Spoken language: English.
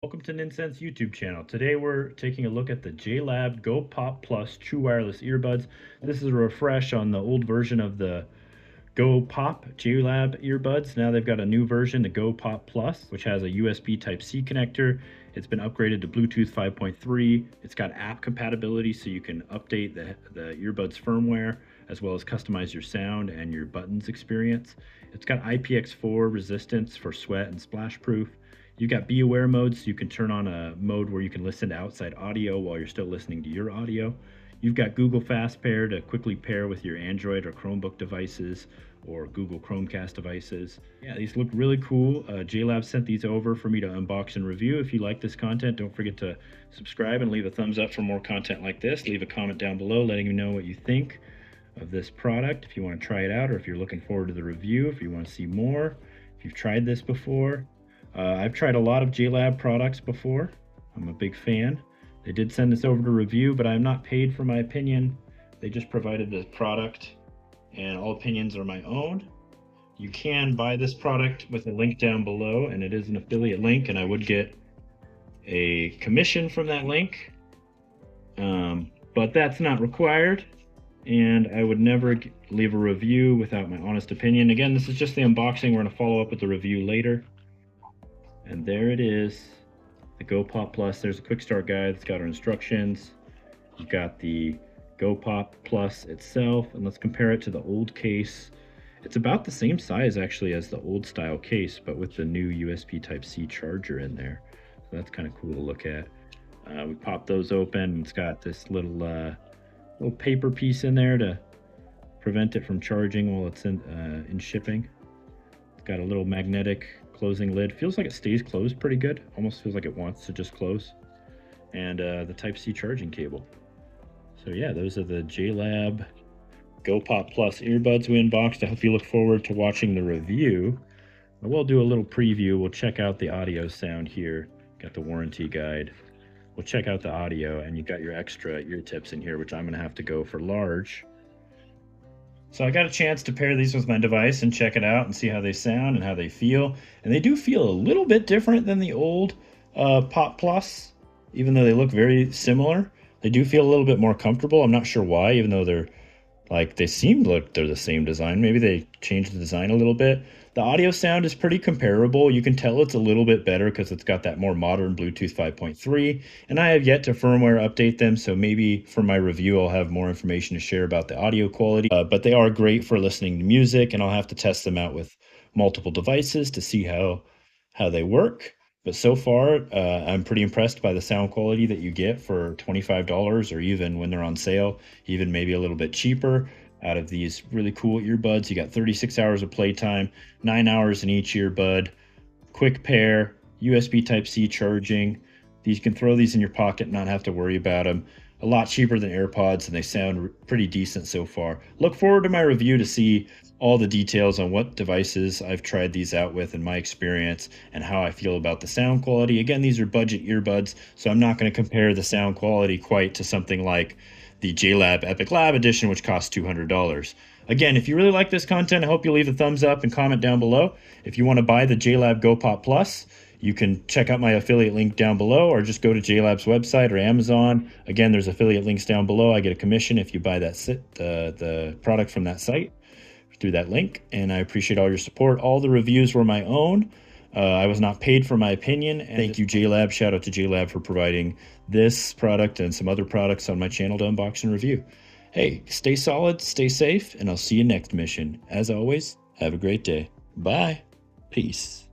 Welcome to Ninsense YouTube channel. Today we're taking a look at the JLab Go POP Plus True Wireless Earbuds. This is a refresh on the old version of the Go POP JLab earbuds. Now they've got a new version, the Go POP Plus, which has a USB Type-C connector. It's been upgraded to Bluetooth 5.3. It's got app compatibility, so you can update the earbuds firmware as well as customize your sound and your buttons experience. It's got IPX4 resistance for sweat and splash proof. You've got Be Aware mode, so you can turn on a mode where you can listen to outside audio while you're still listening to your audio. You've got Google Fast Pair to quickly pair with your Android or Chromebook devices or Google Chromecast devices. Yeah, these look really cool. JLab sent these over for me to unbox and review. If you like this content, don't forget to subscribe and leave a thumbs up for more content like this. Leave a comment down below letting me know what you think of this product, if you want to try it out, or if you're looking forward to the review, if you want to see more, if you've tried this before. I've tried a lot of JLab products before. I'm a big fan. They did send this over to review, but I'm not paid for my opinion. They just provided the product, and all opinions are my own. You can buy this product with a link down below, and it is an affiliate link, and I would get a commission from that link, but that's not required, and I would never leave a review without my honest opinion. Again, this is just the unboxing. We're going to follow up with the review later. And there it is, the Go Pop Plus. There's a quick start guide. It's got our instructions. You've got the Go Pop Plus itself, and let's compare it to the old case. It's about the same size actually as the old style case, but with the new USB Type-C charger in there. So that's kind of cool to look at. We pop those open, and it's got this little paper piece in there to prevent it from charging while it's in shipping. It's got a little magnetic closing lid. Feels like it stays closed pretty good. Almost feels like it wants to just close. And the Type-C charging cable. So yeah, those are the JLab Go Pop Plus earbuds we unboxed. I hope you look forward to watching the review. I will do a little preview. We'll check out the audio sound here. Got the warranty guide. We'll check out the audio, and you got your extra ear tips in here, which I'm gonna have to go for large. So I got a chance to pair these with my device and check it out and see how they sound and how they feel. And they do feel a little bit different than the old Pop Plus, even though they look very similar. They do feel a little bit more comfortable. I'm not sure why, even though they seem like they're the same design. Maybe they changed the design a little bit. The audio sound is pretty comparable. You can tell it's a little bit better because it's got that more modern Bluetooth 5.3, and I have yet to firmware update them, so maybe for my review I'll have more information to share about the audio quality, but they are great for listening to music, and I'll have to test them out with multiple devices to see how they work. But so far, I'm pretty impressed by the sound quality that you get for $25, or even when they're on sale, even maybe a little bit cheaper. Out of these really cool earbuds, you got 36 hours of playtime, 9 hours in each earbud, quick pair, USB Type-C charging. You can throw these in your pocket and not have to worry about them. A lot cheaper than AirPods, and they sound pretty decent so far. Look forward to my review to see all the details on what devices I've tried these out with in my experience and how I feel about the sound quality. Again, these are budget earbuds, so I'm not going to compare the sound quality quite to something like the JLab Epic Lab Edition, which costs $200. Again, if you really like this content, I hope you leave a thumbs up and comment down below. If you want to buy the JLab Go Pop Plus, you can check out my affiliate link down below, or just go to JLab's website or Amazon. Again, there's affiliate links down below. I get a commission if you buy the product from that site through that link, and I appreciate all your support. All the reviews were my own. I was not paid for my opinion. And thank you, JLab. Shout out to JLab for providing this product and some other products on my channel to unbox and review. Hey, stay solid, stay safe, and I'll see you next mission. As always, have a great day. Bye. Peace.